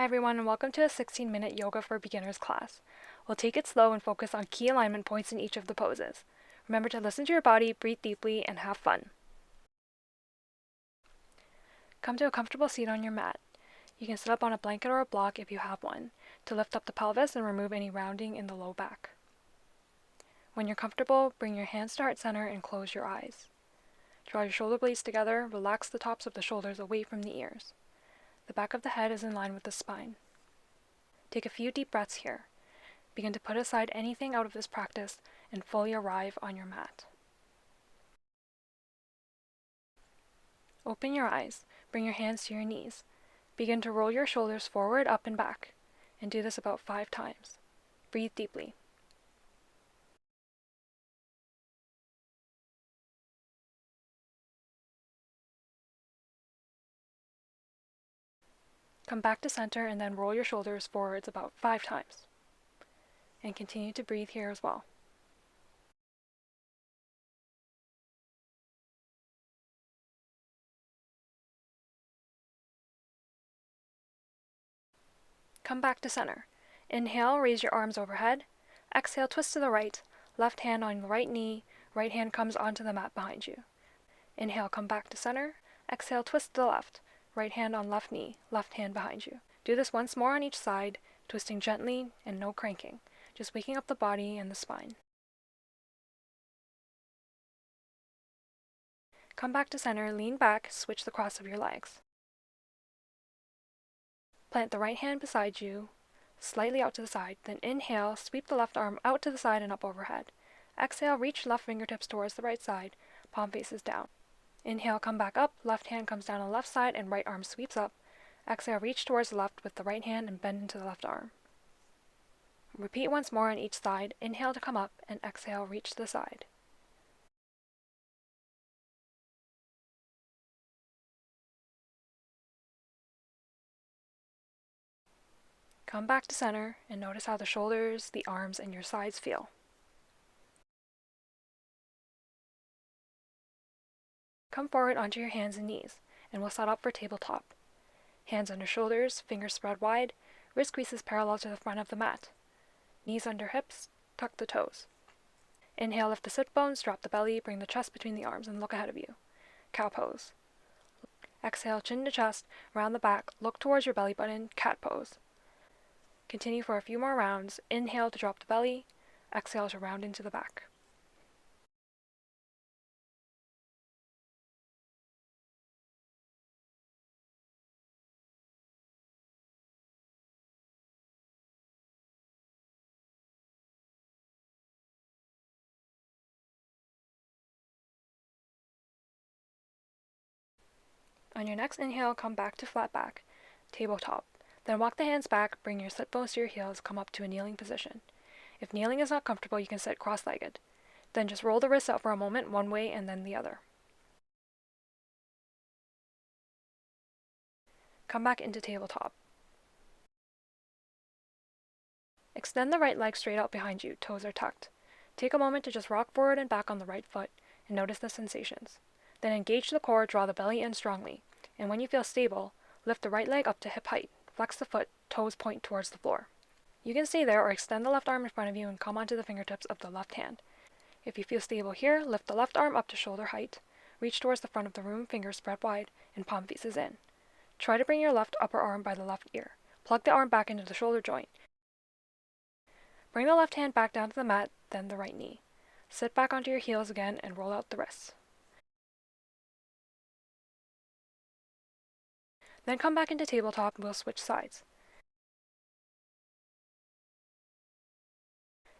Hi everyone, and welcome to a 16-minute Yoga for Beginners class. We'll take it slow and focus on key alignment points in each of the poses. Remember to listen to your body, breathe deeply, and have fun. Come to a comfortable seat on your mat. You can sit up on a blanket or a block if you have one, to lift up the pelvis and remove any rounding in the low back. When you're comfortable, bring your hands to heart center and close your eyes. Draw your shoulder blades together, relax the tops of the shoulders away from the ears. The back of the head is in line with the spine. Take a few deep breaths here. Begin to put aside anything out of this practice and fully arrive on your mat. Open your eyes. Bring your hands to your knees. Begin to roll your shoulders forward, up, and back, and do this about 5 times. Breathe deeply. Come back to center and then roll your shoulders forwards about 5 times. And continue to breathe here as well. Come back to center. Inhale, raise your arms overhead. Exhale, twist to the right. Left hand on the right knee. Right hand comes onto the mat behind you. Inhale, come back to center. Exhale, twist to the left. Right hand on left knee, left hand behind you. Do this once more on each side, twisting gently and no cranking, just waking up the body and the spine. Come back to center, lean back, switch the cross of your legs. Plant the right hand beside you, slightly out to the side, then inhale, sweep the left arm out to the side and up overhead. Exhale, reach left fingertips towards the right side, palm faces down. Inhale, come back up, left hand comes down on the left side and right arm sweeps up. Exhale, reach towards the left with the right hand and bend into the left arm. Repeat once more on each side. Inhale to come up and exhale, reach to the side. Come back to center and notice how the shoulders, the arms, and your sides feel. Come forward onto your hands and knees, and we'll set up for tabletop. Hands under shoulders, fingers spread wide, wrist creases parallel to the front of the mat. Knees under hips, tuck the toes. Inhale, lift the sit bones, drop the belly, bring the chest between the arms, and look ahead of you. Cow pose. Exhale, chin to chest, round the back, look towards your belly button, cat pose. Continue for a few more rounds. Inhale to drop the belly, exhale to round into the back. On your next inhale, come back to flat back, tabletop. Then walk the hands back, bring your sit bones to your heels, come up to a kneeling position. If kneeling is not comfortable, you can sit cross-legged. Then just roll the wrists out for a moment, one way and then the other. Come back into tabletop. Extend the right leg straight out behind you, toes are tucked. Take a moment to just rock forward and back on the right foot and notice the sensations. Then engage the core, draw the belly in strongly, and when you feel stable, lift the right leg up to hip height, flex the foot, toes point towards the floor. You can stay there or extend the left arm in front of you and come onto the fingertips of the left hand. If you feel stable here, lift the left arm up to shoulder height, reach towards the front of the room, fingers spread wide, and palm faces in. Try to bring your left upper arm by the left ear. Plug the arm back into the shoulder joint. Bring the left hand back down to the mat, then the right knee. Sit back onto your heels again and roll out the wrists. Then come back into tabletop and we'll switch sides.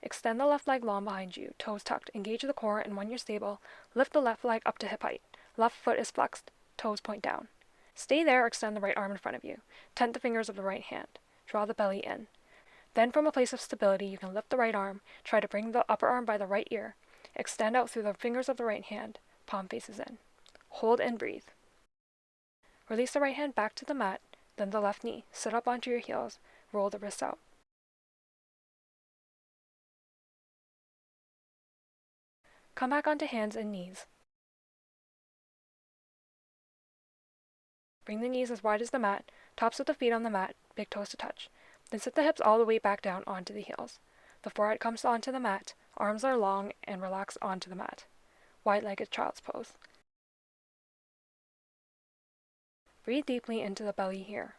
Extend the left leg long behind you, toes tucked, engage the core, and when you're stable, lift the left leg up to hip height. Left foot is flexed, toes point down. Stay there or extend the right arm in front of you. Tent the fingers of the right hand. Draw the belly in. Then from a place of stability, you can lift the right arm, try to bring the upper arm by the right ear, extend out through the fingers of the right hand, palm faces in. Hold and breathe. Release the right hand back to the mat, then the left knee. Sit up onto your heels, roll the wrists out. Come back onto hands and knees. Bring the knees as wide as the mat, Tops of the feet on the mat, big toes to touch. Then sit the hips all the way back down onto the heels. The forehead comes onto the mat, arms are long and relax onto the mat. Wide-legged child's pose. Breathe deeply into the belly here.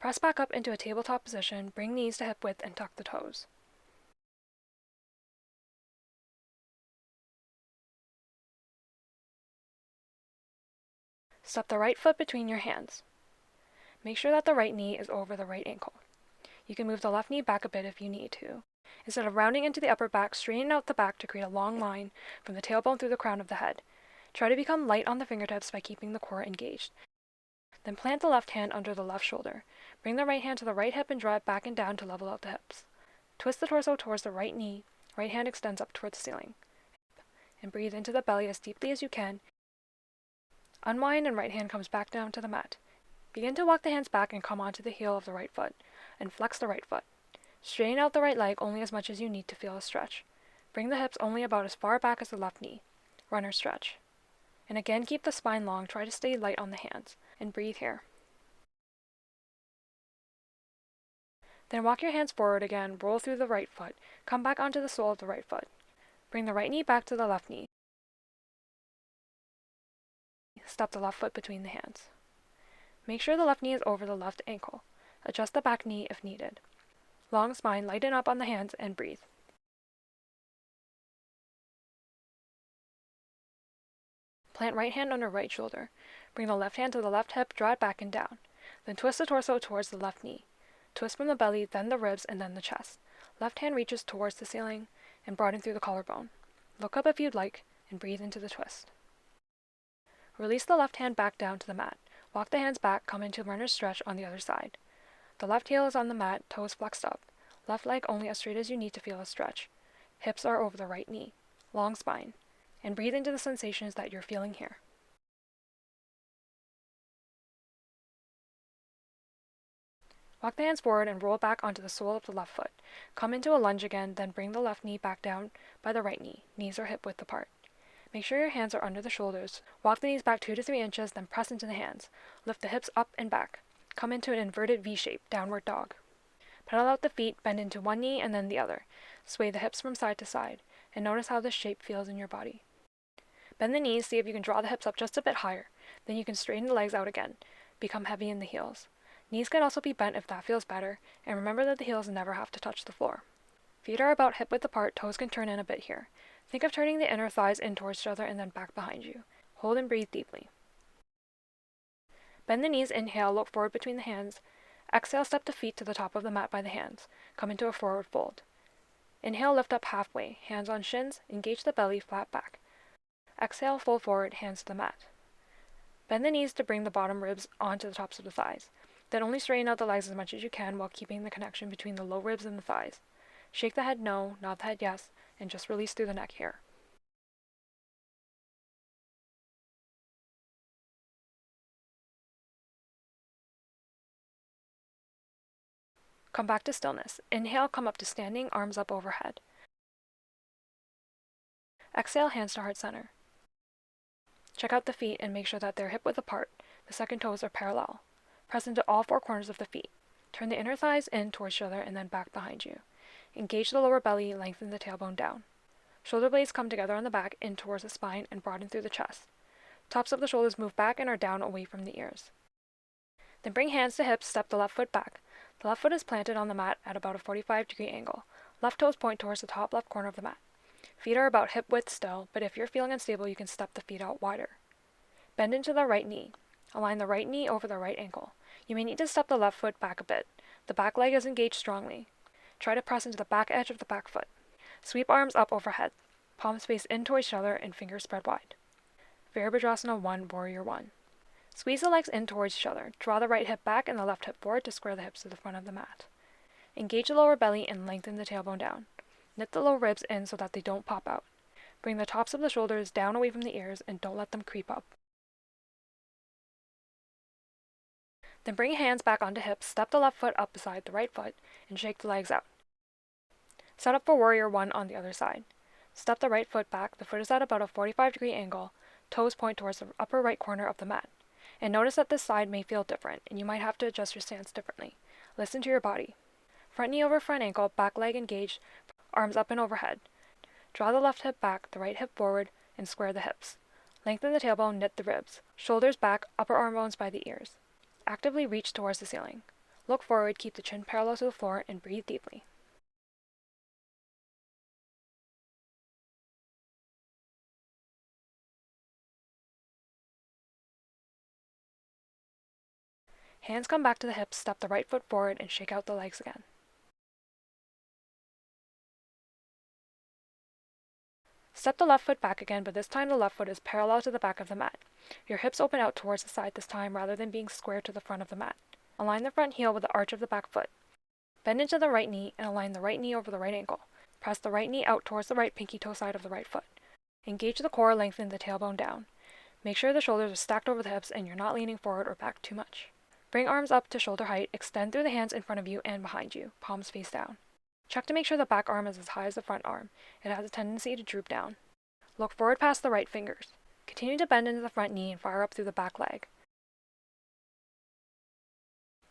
Press back up into a tabletop position, bring knees to hip width and tuck the toes. Step the right foot between your hands. Make sure that the right knee is over the right ankle. You can move the left knee back a bit if you need to. Instead of rounding into the upper back, straighten out the back to create a long line from the tailbone through the crown of the head. Try to become light on the fingertips by keeping the core engaged. Then plant the left hand under the left shoulder. Bring the right hand to the right hip and draw it back and down to level out the hips. Twist the torso towards the right knee. Right hand extends up towards the ceiling. And breathe into the belly as deeply as you can. Unwind and right hand comes back down to the mat. Begin to walk the hands back and come onto the heel of the right foot, and flex the right foot. Straighten out the right leg only as much as you need to feel a stretch. Bring the hips only about as far back as the left knee. Runner stretch. And again, keep the spine long, try to stay light on the hands, and breathe here. Then walk your hands forward again, roll through the right foot, come back onto the sole of the right foot. Bring the right knee back to the left knee. Step the left foot between the hands. Make sure the left knee is over the left ankle. Adjust the back knee if needed. Long spine, lighten up on the hands, and breathe. Plant right hand under right shoulder. Bring the left hand to the left hip, draw it back and down. Then twist the torso towards the left knee. Twist from the belly, then the ribs, and then the chest. Left hand reaches towards the ceiling and broaden through the collarbone. Look up if you'd like, and breathe into the twist. Release the left hand back down to the mat. Walk the hands back, come into runner's stretch on the other side. The left heel is on the mat, toes flexed up. Left leg only as straight as you need to feel a stretch. Hips are over the right knee. Long spine. And breathe into the sensations that you're feeling here. Walk the hands forward and roll back onto the sole of the left foot. Come into a lunge again, then bring the left knee back down by the right knee. Knees are hip width apart. Make sure your hands are under the shoulders. Walk the knees back 2 to 3 inches, then press into the hands. Lift the hips up and back. Come into an inverted V shape, downward dog. Pedal out the feet, bend into one knee and then the other. Sway the hips from side to side, and notice how this shape feels in your body. Bend the knees, see if you can draw the hips up just a bit higher. Then you can straighten the legs out again. Become heavy in the heels. Knees can also be bent if that feels better, and remember that the heels never have to touch the floor. Feet are about hip width apart, toes can turn in a bit here. Think of turning the inner thighs in towards each other and then back behind you. Hold and breathe deeply. Bend the knees, inhale, look forward between the hands. Exhale, step the feet to the top of the mat by the hands. Come into a forward fold. Inhale, lift up halfway, hands on shins, engage the belly, flat back. Exhale, fold forward, hands to the mat. Bend the knees to bring the bottom ribs onto the tops of the thighs. Then only straighten out the legs as much as you can while keeping the connection between the low ribs and the thighs. Shake the head no, nod the head yes, and just release through the neck here. Come back to stillness. Inhale, come up to standing, arms up overhead. Exhale, hands to heart center. Check out the feet and make sure that they're hip width apart. The second toes are parallel. Press into all 4 corners of the feet. Turn the inner thighs in towards each other and then back behind you. Engage the lower belly, lengthen the tailbone down. Shoulder blades come together on the back, in towards the spine, and broaden through the chest. Tops of the shoulders move back and are down away from the ears. Then bring hands to hips, step the left foot back. The left foot is planted on the mat at about a 45-degree angle. Left toes point towards the top left corner of the mat. Feet are about hip width still, but if you're feeling unstable, you can step the feet out wider. Bend into the right knee. Align the right knee over the right ankle. You may need to step the left foot back a bit. The back leg is engaged strongly. Try to press into the back edge of the back foot. Sweep arms up overhead. Palms face in towards each other and fingers spread wide. Virabhadrasana 1, Warrior 1. Squeeze the legs in towards each other. Draw the right hip back and the left hip forward to square the hips to the front of the mat. Engage the lower belly and lengthen the tailbone down. Knit the low ribs in so that they don't pop out. Bring the tops of the shoulders down away from the ears and don't let them creep up. Then bring hands back onto hips, step the left foot up beside the right foot, and shake the legs out. Set up for warrior one on the other side. Step the right foot back, the foot is at about a 45-degree angle, toes point towards the upper right corner of the mat. And notice that this side may feel different, and you might have to adjust your stance differently. Listen to your body. Front knee over front ankle, back leg engaged, arms up and overhead. Draw the left hip back, the right hip forward, and square the hips. Lengthen the tailbone, knit the ribs. Shoulders back, upper arm bones by the ears. Actively reach towards the ceiling. Look forward, keep the chin parallel to the floor, and breathe deeply. Hands come back to the hips, step the right foot forward, and shake out the legs again. Step the left foot back again, but this time the left foot is parallel to the back of the mat. Your hips open out towards the side this time rather than being square to the front of the mat. Align the front heel with the arch of the back foot. Bend into the right knee and align the right knee over the right ankle. Press the right knee out towards the right pinky toe side of the right foot. Engage the core, lengthen the tailbone down. Make sure the shoulders are stacked over the hips and you're not leaning forward or back too much. Bring arms up to shoulder height, extend through the hands in front of you and behind you, palms face down. Check to make sure the back arm is as high as the front arm. It has a tendency to droop down. Look forward past the right fingers. Continue to bend into the front knee and fire up through the back leg.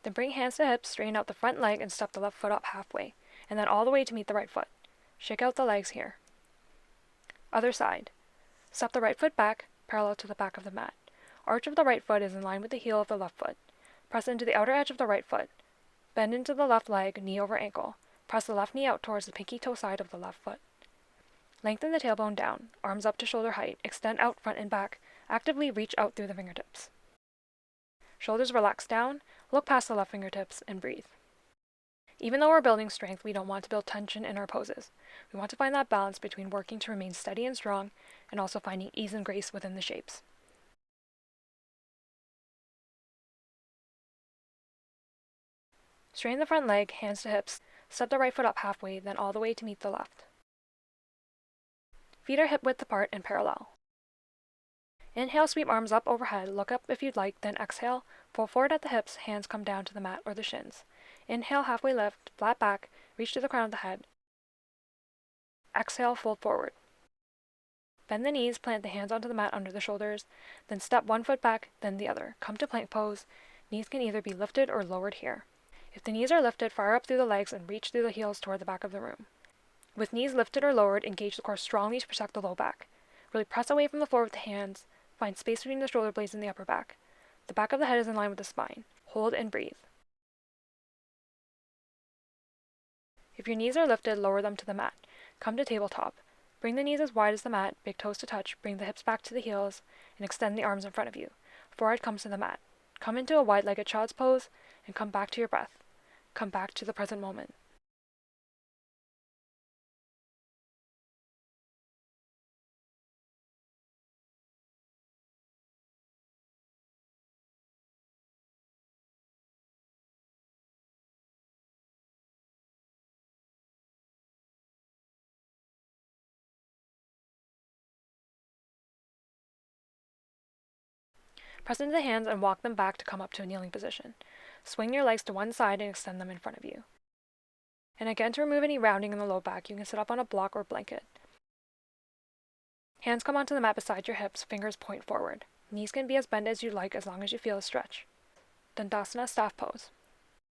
Then bring hands to hips, straighten out the front leg and step the left foot up halfway, and then all the way to meet the right foot. Shake out the legs here. Other side. Step the right foot back, parallel to the back of the mat. Arch of the right foot is in line with the heel of the left foot. Press into the outer edge of the right foot. Bend into the left leg, knee over ankle. Press the left knee out towards the pinky toe side of the left foot. Lengthen the tailbone down, arms up to shoulder height, extend out front and back, actively reach out through the fingertips. Shoulders relax down, look past the left fingertips, and breathe. Even though we're building strength, we don't want to build tension in our poses. We want to find that balance between working to remain steady and strong, and also finding ease and grace within the shapes. Straighten the front leg, hands to hips, step the right foot up halfway, then all the way to meet the left. Feet are hip width apart and parallel. Inhale, sweep arms up overhead, look up if you'd like, then exhale, fold forward at the hips, hands come down to the mat or the shins. Inhale, halfway lift, flat back, reach to the crown of the head. Exhale, fold forward. Bend the knees, plant the hands onto the mat under the shoulders, then step one foot back, then the other. Come to plank pose. Knees can either be lifted or lowered here. If the knees are lifted, fire up through the legs and reach through the heels toward the back of the room. With knees lifted or lowered, engage the core strongly to protect the low back. Really press away from the floor with the hands. Find space between the shoulder blades and the upper back. The back of the head is in line with the spine. Hold and breathe. If your knees are lifted, lower them to the mat. Come to tabletop. Bring the knees as wide as the mat, big toes to touch, bring the hips back to the heels, and extend the arms in front of you. Forehead comes to the mat. Come into a wide-legged child's pose, and come back to your breath. Come back to the present moment. Press into the hands and walk them back to come up to a kneeling position. Swing your legs to one side and extend them in front of you. And again, to remove any rounding in the low back, you can sit up on a block or blanket. Hands come onto the mat beside your hips, fingers point forward. Knees can be as bent as you like as long as you feel a stretch. Dandasana staff pose.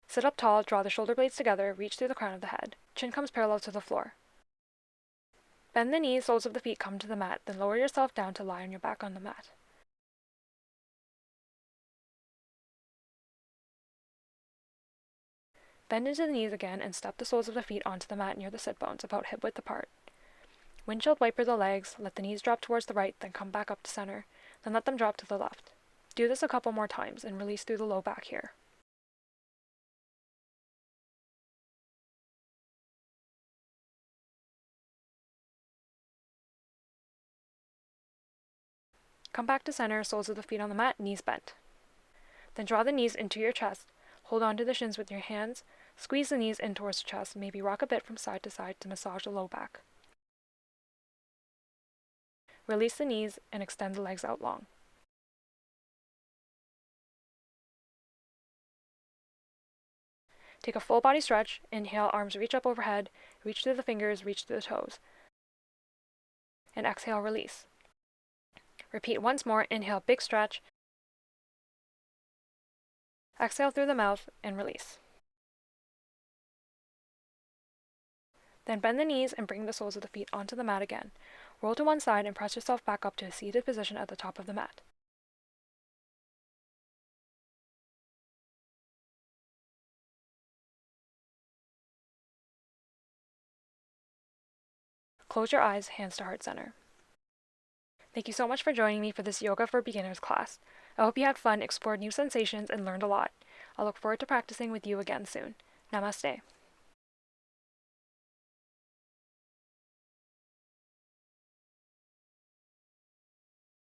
Sit up tall, draw the shoulder blades together, reach through the crown of the head. Chin comes parallel to the floor. Bend the knees, soles of the feet come to the mat, then lower yourself down to lie on your back on the mat. Bend into the knees again and step the soles of the feet onto the mat near the sit bones, about hip width apart. Windshield wiper the legs, let the knees drop towards the right, then come back up to center, then let them drop to the left. Do this a couple more times and release through the low back here. Come back to center, soles of the feet on the mat, knees bent. Then draw the knees into your chest, hold onto the shins with your hands, squeeze the knees in towards the chest, maybe rock a bit from side to side to massage the low back. Release the knees and extend the legs out long. Take a full body stretch. Inhale, arms reach up overhead, reach through the fingers, reach through the toes. And exhale, release. Repeat once more. Inhale, big stretch. Exhale through the mouth and release. Then bend the knees and bring the soles of the feet onto the mat again. Roll to one side and press yourself back up to a seated position at the top of the mat. Close your eyes, hands to heart center. Thank you so much for joining me for this Yoga for Beginners class. I hope you had fun, explored new sensations, and learned a lot. I look forward to practicing with you again soon. Namaste.